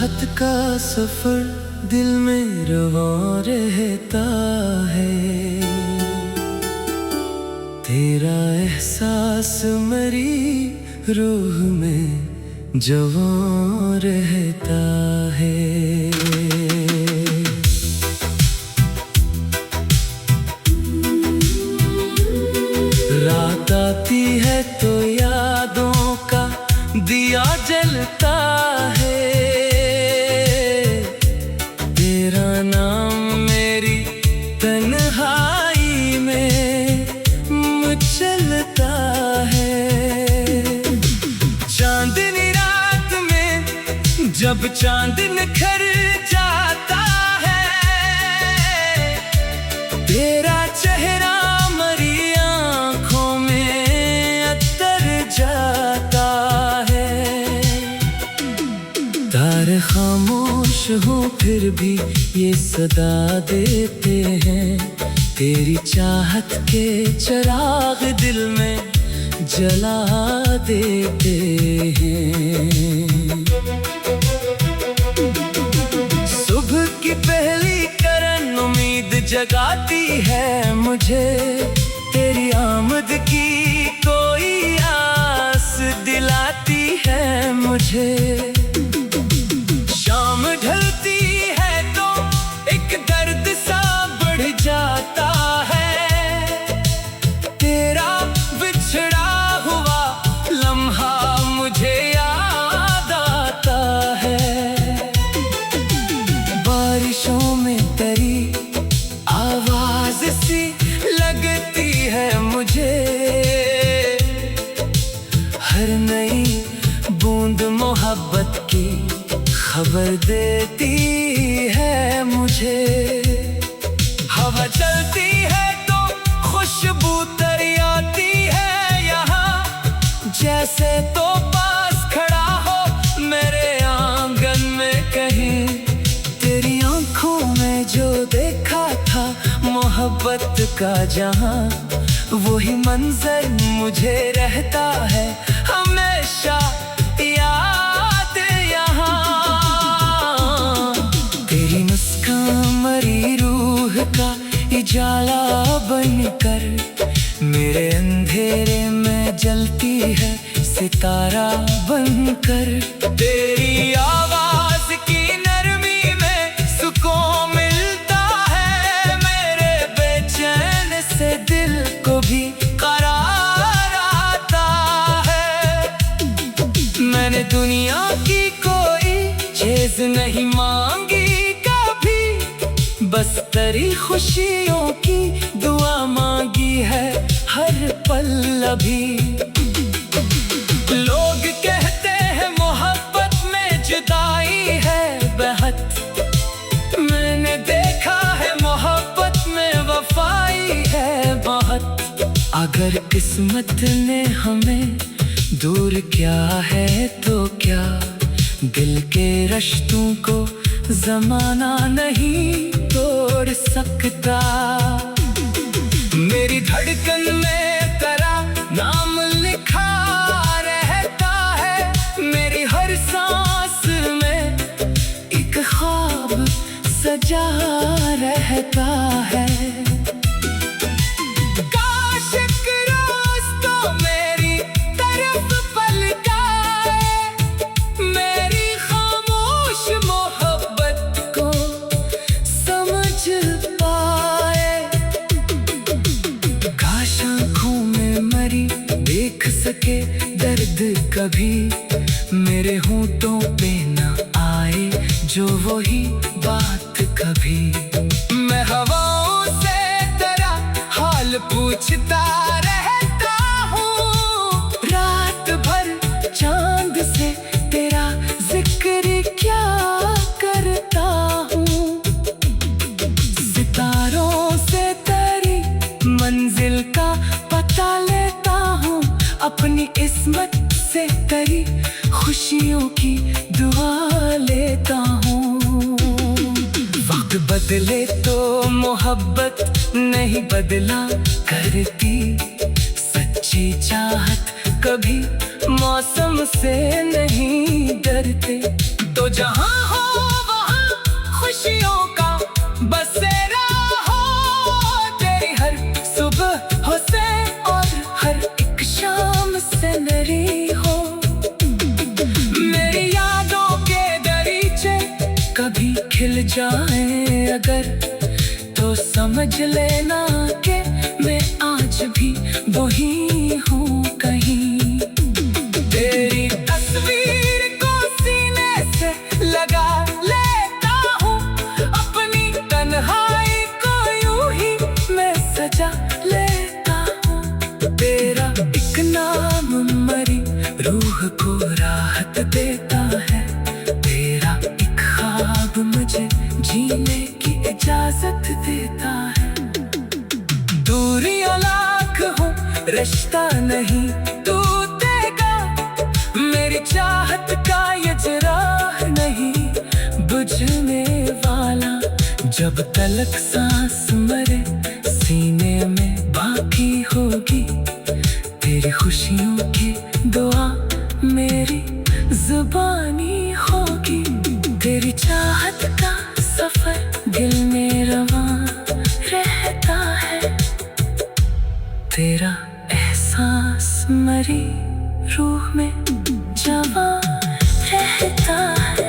चाहत का सफर दिल में रवां रहता है, तेरा एहसास मेरी रूह में जवां रहता है। रात आती है तो यादों का दिया जलता है, तेरा नाम मेरी तन्हाई में मचलता है। चांदनी रात में जब चांद निखर जाता है, तेरा चेहरा मरी आंखों में अतर जाता है। तारे खामोश हो फिर भी ये सदा देते हैं, तेरी चाहत के चिराग दिल में जला देते हैं। सुबह की पहली किरण उम्मीद जगाती है मुझे, तेरी आमद की कोई आस दिलाती है मुझे। शाम ढलती है तो एक दर्द सा बढ़ जाता है, तेरा बिछड़ा हुआ लम्हा मुझे याद आता है। बारिशों में तेरी आवाज सी लगती है मुझे, हर नई बूंद मोहब्बत की खबर देती है मुझे। हवा चलती है तो खुशबू तरी आती है यहाँ, जैसे तो पास खड़ा हो मेरे आंगन में कहीं। तेरी आंखों में जो देखा था मोहब्बत का जहां, वही मंजर मुझे रहता है हमेशा याद यहाँ। तेरी मुस्कान मरी रूह का उजाला बनकर मेरे अंधेरे में जलती है सितारा बनकर। तेरी आवाज की नरमी में सुकून मिलता है, मेरे बेचैन से दिल को भी करार आता है। मैंने दुनिया की कोई चीज नहीं मांगी कभी, बस तेरी खुशियों की दुआ मांगी है हर पल अभी। लोग कहते हैं मोहब्बत में जुदाई है बेहद, मैंने देखा है मोहब्बत में वफाई है बहुत। अगर किस्मत ने हमें दूर क्या है तो क्या, दिल के रिश्तों को जमाना नहीं तोड़ सकता। मेरी धड़कन में तेरा नाम लिखा रहता है, मेरी हर सांस में एक ख्वाब सजा रहता है। काश एक रोज तो मेरी तरफ पलटाए, मेरी खामोश मोहब्बत को समझ पाए। काश आँखों में मरी देख सके दर्द कभी, मेरे होंठों पे न आए जो वही बात कभी। मैं हवाओं से तेरा हाल पूछता रहता हूँ, रात भर चांद से तेरा जिक्र क्या करता हूँ। सितारों से तेरी मंजिल का पता लेता हूँ, अपनी किस्मत से तेरी खुशियों की दुआ लेता हूँ। वक्त बदले तो मोहब्बत नहीं बदला करती, सच्ची चाहत कभी मौसम से नहीं डरते। तो जहाँ हो वहाँ खुशियों का बसेरा हो। तेरी हर सुबह हो से और हर एक शाम से मेरी हो। मेरी यादों के दरीचे कभी खिल जाए अगर, तो समझ लेना कि मैं आज भी वही हूँ कहीं। तेरी तस्वीर को सीने से लगा लेता हूँ, अपनी तन्हाई को यूं ही मैं सजा लेता हूँ। तेरा एक नाम मरी रूह को राहत देता है, तेरा एक ख्वाब मुझे जीने की इजाजत देता है। दूरियां लाख हो रिश्ता नहीं टूटेगा, मेरी चाहत का ये चिराग नहीं बुझने वाला। जब तलक सांस मरे सीने में बाकी होगी, तेरी खुशियों की दुआ मेरी जुबानी होगी। तेरी चाहत का सफर दिल में रवां रहता है, तेरा एहसास मरी रूह में जवां रहता है।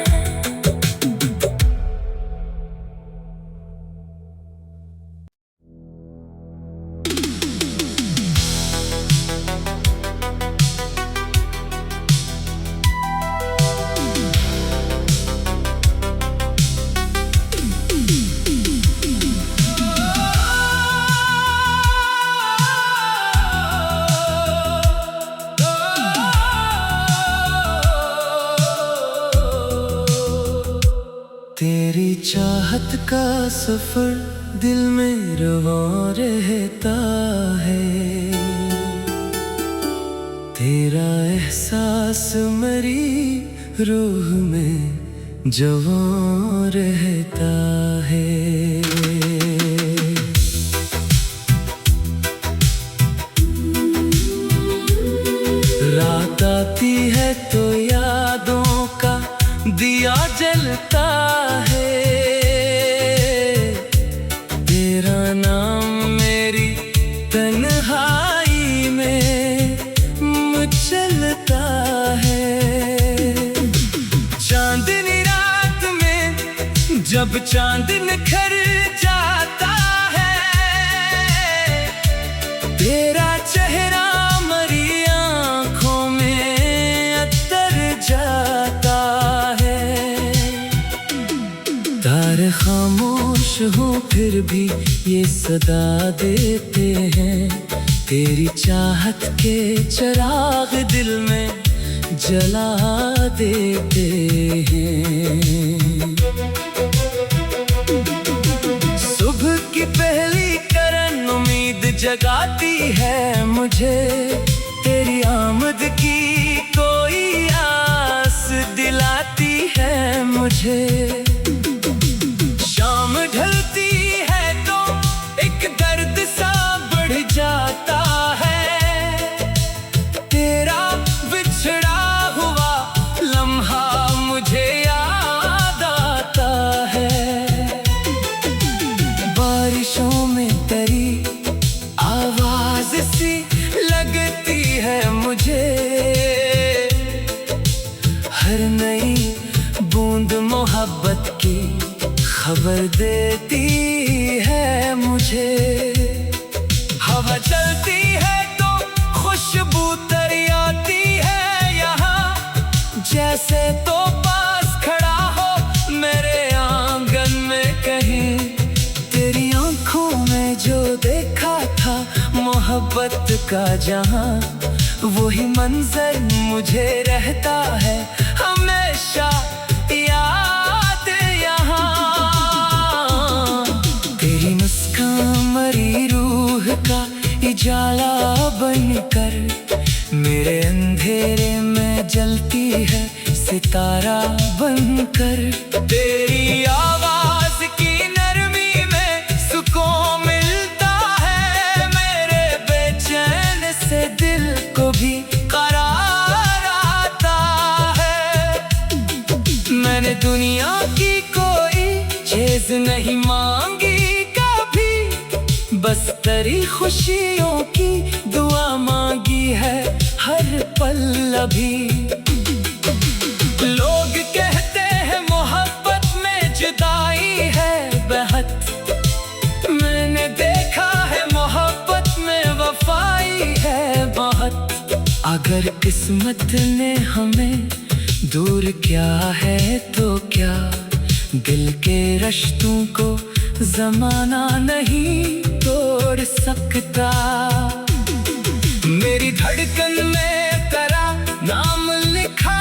तेरी चाहत का सफर दिल में रवां रहता है, तेरा एहसास मरी रूह में जवां रहता है। रात आती है तो यादों का दिया जलता है, तेरा नाम मेरी तन्हाई में मचलता है। चांदनी रात में जब चांद निखर जाता है, तेरा चेहरा मरी आंखों में अतर जाता है। तारे खामोश हो फिर भी ये सदा देते हैं, तेरी चाहत के चिराग दिल में जला देते हैं। सुबह की पहली करन उम्मीद जगाती है मुझे, तेरी आमद की कोई आस दिलाती है मुझे। शाम ढलती है तो एक दर्द सा बढ़ जाता है, तेरा बिछड़ा हुआ लम्हा मुझे याद आता है। बारिशों में तेरी आवाज सी लगती है मुझे, हर नई बूंद मोहब्बत की खबर देती है मुझे। हवा चलती है तो खुशबू तरी आती है यहाँ, जैसे तो पास खड़ा हो मेरे आंगन में कहीं। तेरी आंखों में जो देखा था मोहब्बत का जहां, वही मंजर मुझे रहता है हमेशा याद यहाँ। तेरी मुस्कान मरी रूह का उजाला बनकर मेरे अंधेरे में जलती है सितारा बनकर। तेरी आवाज की नरमी में सुकून मिलता है, मेरे बेचैन से दिल को भी करार आता है। मैं नहीं मांगी कभी, बस तेरी खुशियों की दुआ मांगी है हर पल अभी। लोग कहते हैं मोहब्बत में जुदाई है बेहद, मैंने देखा है मोहब्बत में वफाई है बहुत। अगर किस्मत ने हमें दूर किया है तो क्या, दिल के रिश्तों को जमाना नहीं तोड़ सकता। मेरी धड़कन में तेरा नाम लिखा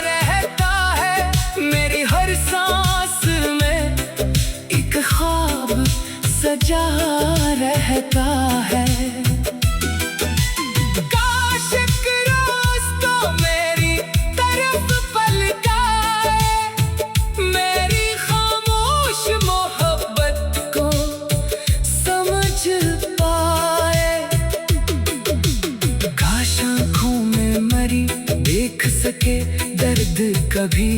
रहता है, मेरी हर सांस में एक ख्वाब सजा रहता है। काश एक रोज तो मेरी तरफ पलटाए, मेरी खामोश मोहब्बत को समझ पाए। काश आँखों में मरी देख सके दर्द कभी,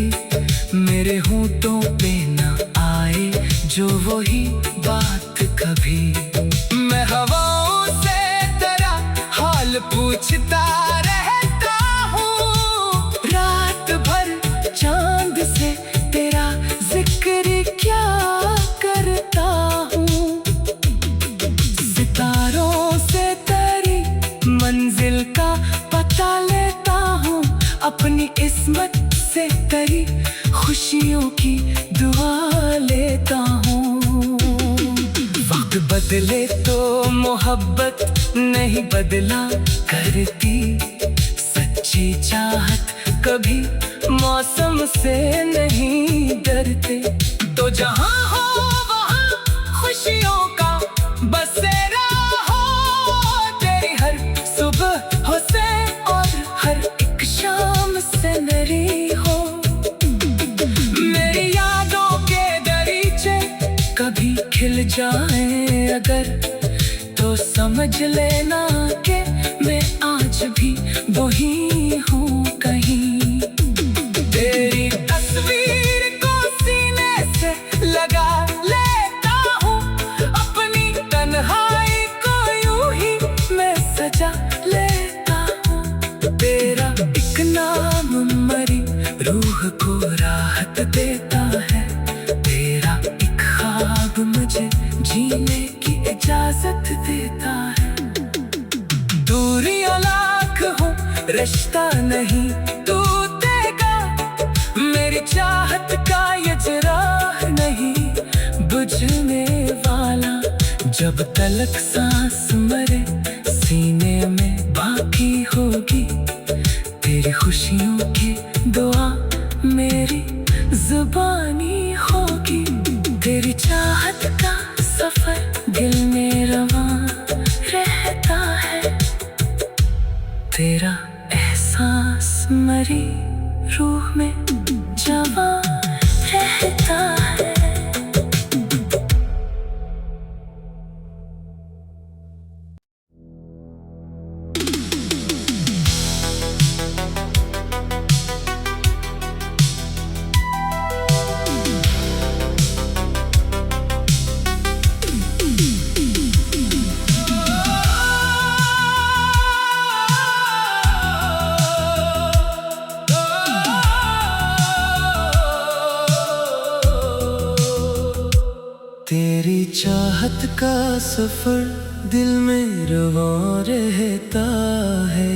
मेरे होठों पे न आए जो वही बात कभी। मैं हवाओं से तेरा हाल पूछता रहता हूँ, रात भर चांद से तेरा जिक्र क्या करता हूँ। सितारों से तेरी मंजिल का पता लेता हूँ, अपनी किस्मत से तेरी खुशियों की दुआ लेता हूँ। वक्त बदले तो मोहब्बत नहीं बदला करती, सच्ची चाहत कभी मौसम से नहीं डरते। तो जहाँ हो वहाँ खुशियों का बसेरा हो, तेरी हर सुबह हो से और हर एक शाम से नरी हो। मेरी यादों के दरीचे कभी खिल जाए अगर, तो समझ लेना कि मैं आज भी वही हूँ कहीं। तेरी तस्वीर को सीने से लगा लेता हूँ, अपनी तन्हाई को यूं ही मैं सजा लेता हूँ। तेरा एक नाम मरी रूह को राहत देता है, तेरा एक ख्वाब मुझे जीने की इजाजत देता है। दूरियां लाख हो रिश्ता नहीं टूटेगा, मेरी चाहत का ये चिराग नहीं बुझने वाला। जब तलक सांस मरे सीने में बाकी होगी, तेरी खुशियों की दुआ मेरी जुबानी होगी। तेरी चाहत का सफर दिल में रवां रहता है, तेरा एहसास मरी रूह में जवां रहता है। तेरी चाहत का सफर दिल में रवां रहता है,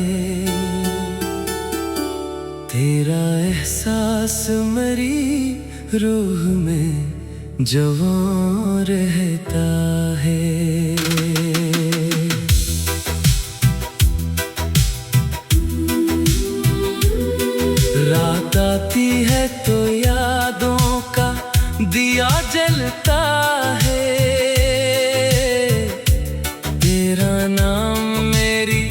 तेरा एहसास मरी रूह में जवां रहता है। रात आती है तो यादों का दिया जलता है, तेरा नाम मेरी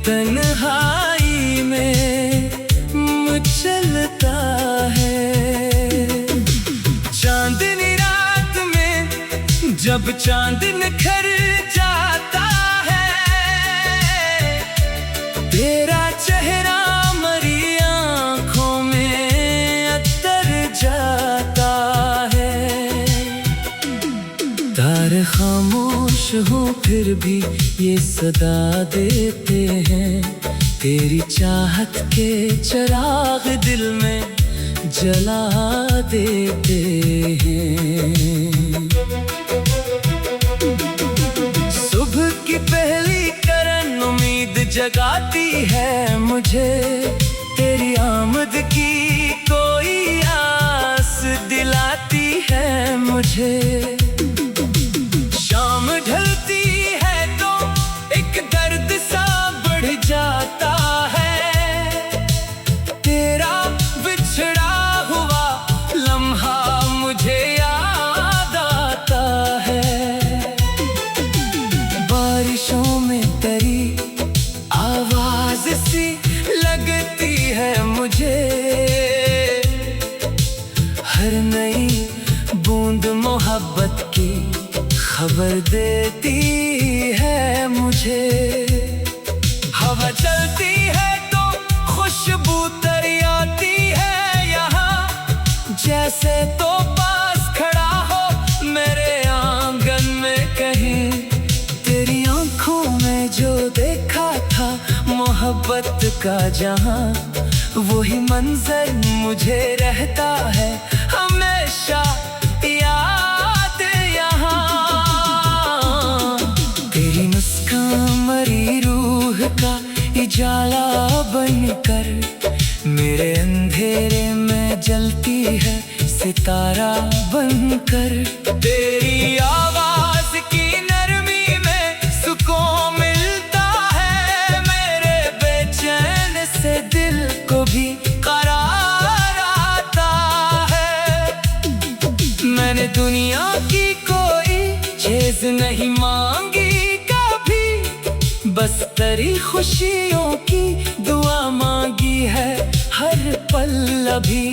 तन्हाई में मचलता है। चांदनी रात में जब चांद निखर जाता है, तेरा चेहरा मरी आँखों में अतर जाता है। तारे खामोश हो फिर भी ये सदा देते हैं, तेरी चाहत के चिराग दिल में जला देते हैं। सुबह की पहली किरण उम्मीद जगाती है मुझे, तेरी आमद की कोई आस दिलाती है मुझे। शाम ढलती है तो एक दर्द सा बढ़ जाता है, तेरा बिछड़ा हुआ लम्हा मुझे याद आता है। बारिशों में तेरी आवाज सी लगती है मुझे, हर नई बूंद मोहब्बत की खबर देती है मुझे। हवा चलती है तो खुशबू तरी आती है यहाँ, जैसे तो पास खड़ा हो मेरे आंगन में कहीं। तेरी आंखों में जो देखा था मोहब्बत का जहां, वही मंजर मुझे रहता है हमेशा याद यहाँ। तेरी मुस्कान मरी रूह का उजाला बनकर मेरे अंधेरे में जलती है सितारा बनकर। तेरी आवाज की नरमी में सुकून मिलता है, मेरे बेचैन से दिल को भी करार आता है। मैंने दुनिया की कोई चीज नहीं मांगी कभी, बस तेरी खुशियों की दुआ मांगी है हर पल अभी।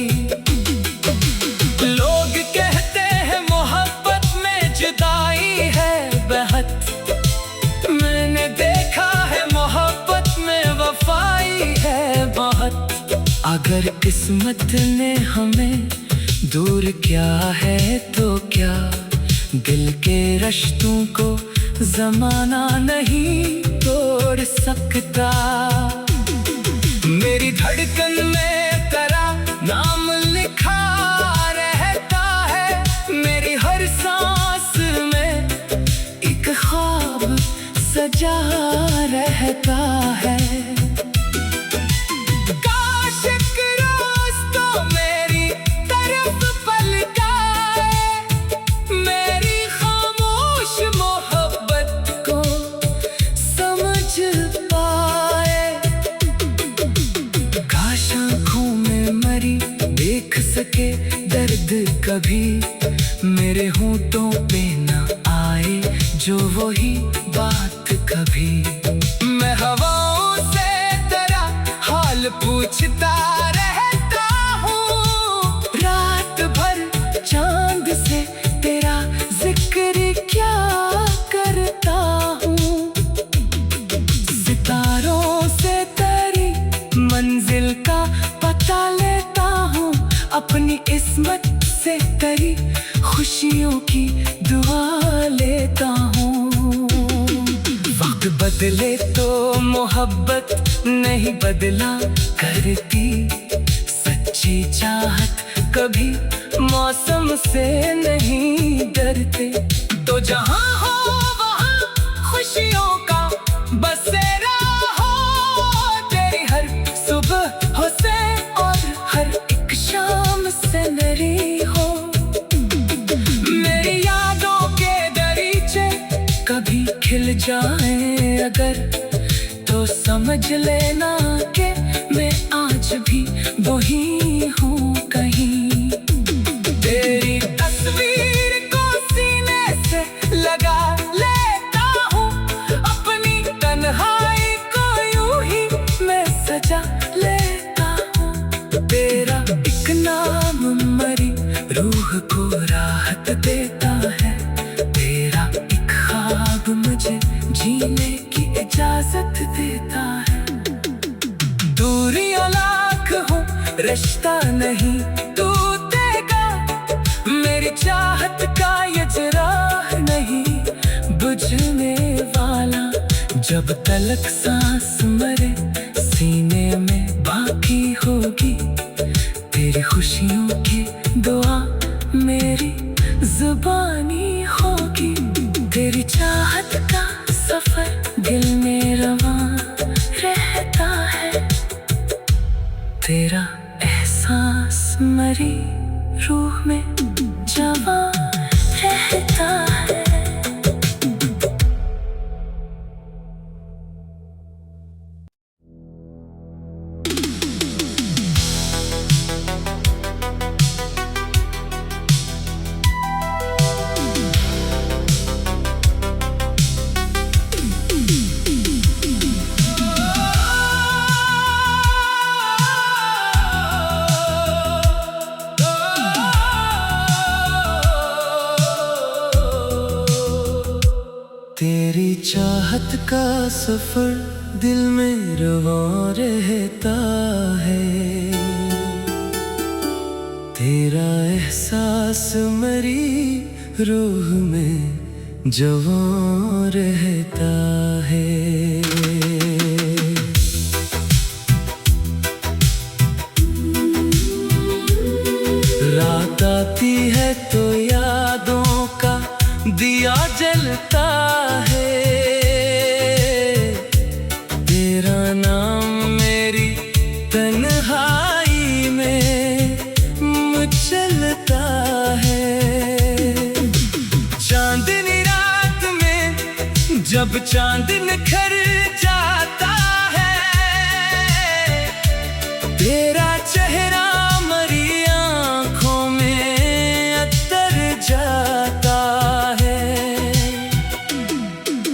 लोग कहते हैं मोहब्बत में जुदाई है बेहद, मैंने देखा है मोहब्बत में वफाई है बहुत। अगर किस्मत ने हमें दूर क्या है तो क्या, दिल के रिश्तों को जमाना नहीं तोड़ सकता। मेरी धड़कन में तेरा नाम लिखा रहता है, मेरी हर सांस में एक ख्वाब सजा रहता है। काश एक रोज तो मेरी तरफ पलटाए, मेरी खामोश मोहब्बत को समझ पाए। काश आँखों में मरी देख सके दर्द कभी, मेरे होंठों पे न आए जो वही बात कभी। मैं हवाओं से तेरा हाल पूछता रहता हूँ, रात भर चांद से तेरा जिक्र क्या करता हूँ। सितारों से तेरी मंजिल का पता लेता हूँ, अपनी किस्मत से तेरी खुशियों की दुआ लेता हूँ। वक्त बदले तो मोहब्बत नहीं बदला करती, सच्ची चाहत कभी मौसम से नहीं डरते। तो जहाँ हो वहाँ खुशियों का बसेरा हो, तेरी हर सुबह हो से और हर एक शाम से नरी हो। मेरी यादों के दरीचे कभी खिल जाए अगर, तो समझ लेना कि मैं आज भी वही हूँ कहीं। तेरी तस्वीर को सीने से लगा लेता हूँ, अपनी तन्हाई को यूं ही मैं सजा लेता हूँ। तेरा एक नाम मरी रूह को राहत देता है, तेरा एक ख्वाब मुझे जीने की इजाजत देता है। दूरियां लाख हो रिश्ता नहीं टूटेगा, मेरी चाहत का ये जरा नहीं जब तलक सांस मरे सीने में बाकी होगी तेरी खुशियों की दुआ मेरी जुबानी होगी। तेरी चाहत का सफर दिल में रवां रहता है, तेरा एहसास मरी रूह में जवां रहता है। तेरी चाहत का सफर दिल में रवां रहता है, तेरा एहसास मरी रूह में जवां रहता है। रात आती है तो यादों का दिया जलता है, तेरा नाम मेरी तन्हाई में मचलता है। चांदनी रात में जब चांद निखर जाता है, तेरा चेहरा मरी आंखों में अतर जाता है।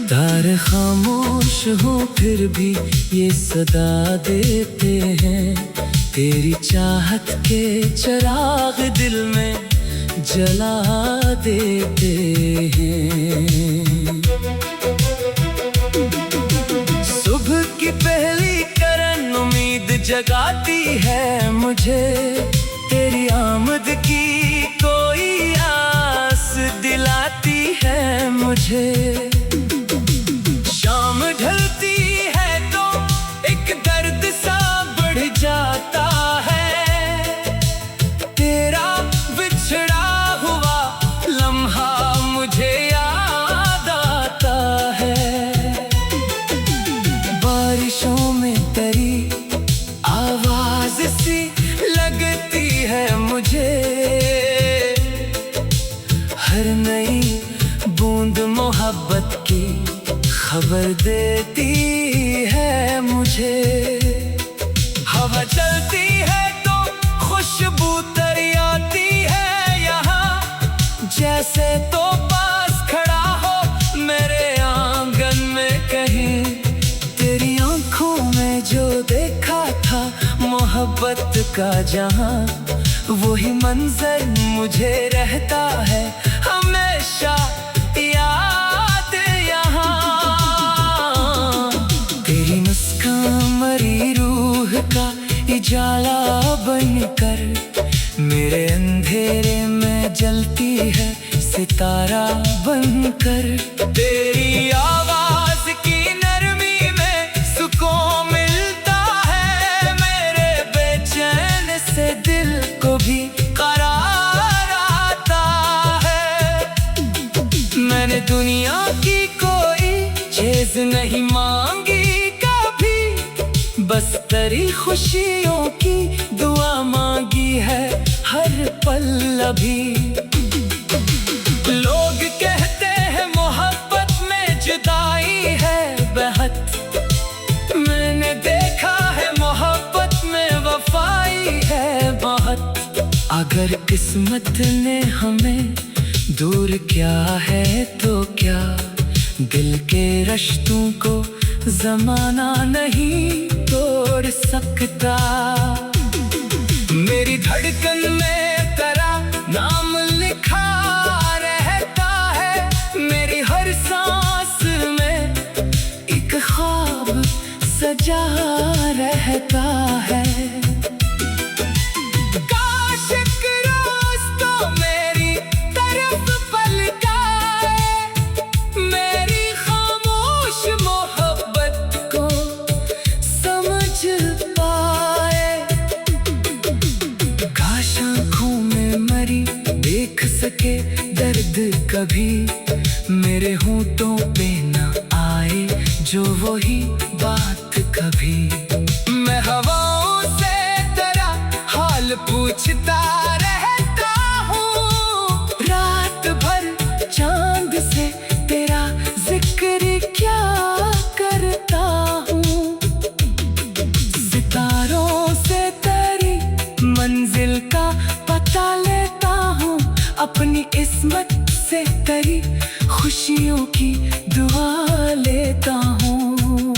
तारे खामोश हो फिर भी ये सदा देते हैं, तेरी चाहत के चिराग दिल में जला देते हैं। सुबह की पहली किरण उम्मीद जगाती है मुझे, तेरी आमद की कोई आस दिलाती है मुझे। शाम ढलती है तो एक दर्द सा बढ़ जाता है, तेरा बिछड़ा हुआ लम्हा मुझे याद आता है। बारिशों में तेरी आवाज सी लगती है मुझे, हर नई बूंद मोहब्बत की खबर देती है मुझे। हवा चलती है तो खुशबू तरी आती है यहाँ, जैसे तो पास खड़ा हो मेरे आंगन में कहीं। तेरी आंखों में जो देखा था मोहब्बत का जहां, वही मंजर मुझे रहता है हमेशा याद यहाँ। तेरी मुस्कान मरी रूह का उजाला बनकर मेरे अंधेरे में जलती है सितारा बनकर। तेरी आवाज की नरमी में सुकून मिलता है, मेरे बेचैन से दिल को भी करार आता है। मैंने दुनिया की कोई चीज नहीं मांगी कभी, बस तेरी खुशियों की दुआ मांगी है हर पल अभी। लोग कहते हैं मोहब्बत में जुदाई है बेहद, मैंने देखा है मोहब्बत में वफाई है बहुत। अगर किस्मत ने हमें दूर क्या है तो क्या, दिल के रिश्तों को जमाना नहीं तोड़ सकता। मेरी धड़कन में तेरा नाम लिखा रहता है, मेरी हर सांस में एक ख्वाब सजा रहता है। काश एक रोज तो मेरी तरफ पलटाए, मेरी खामोश मोहब्बत के दर्द कभी मेरे होंठों पे न आए जो वही बात कभी। मैं हवाओं से तेरा हाल पूछता रहता हूँ, रात भर चांद से तेरा जिक्र क्या करता हूँ। सितारों से तेरी मंजिल का पता लेता हूँ, अपनी किस्मत से तेरी खुशियों की दुआ लेता हूँ।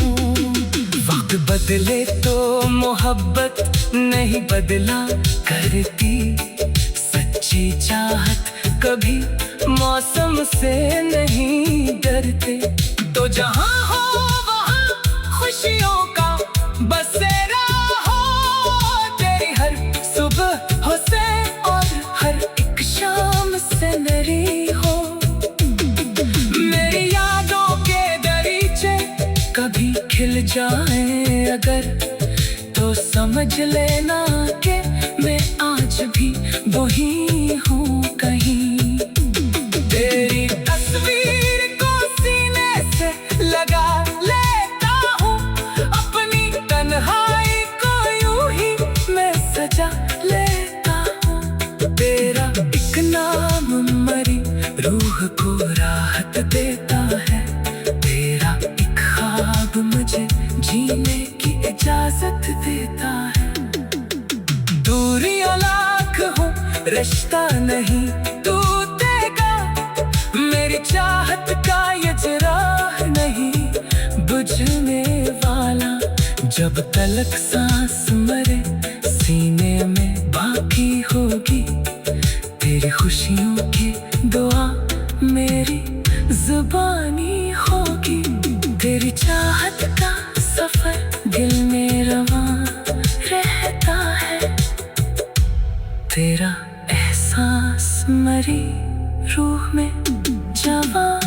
वक्त बदले तो मोहब्बत नहीं बदला करती, सच्ची चाहत कभी मौसम से नहीं डरते। तो जहाँ हो वहाँ खुशियों का बसेरा हो, तेरी हर सुबह हो से और हर एक शाम से नरी हो। मेरी यादों के दरीचे कभी खिल जाए अगर, तो समझ लेना कि मैं आज भी वही हूँ कहीं। तेरी तस्वीर को सीने से लगा लेता हूँ, अपनी तन्हाई को यूं ही मैं सजा लेता हूँ। तेरा एक नाम मरी रूह को राहत देता है, तेरा एक ख्वाब मुझे जीने की इजाजत देता है। दूरियां लाख हो रिश्ता नहीं टूटेगा, मेरी चाहत का ये चिराग नहीं बुझने वाला। जब तलक सांस मरे सीने में बाकी होगी, तेरी खुशियों की दुआ मेरी जुबानी होगी। तेरी चाहत का सफर दिल में रवां रहता है, तेरा एहसास मरी रूह में जवां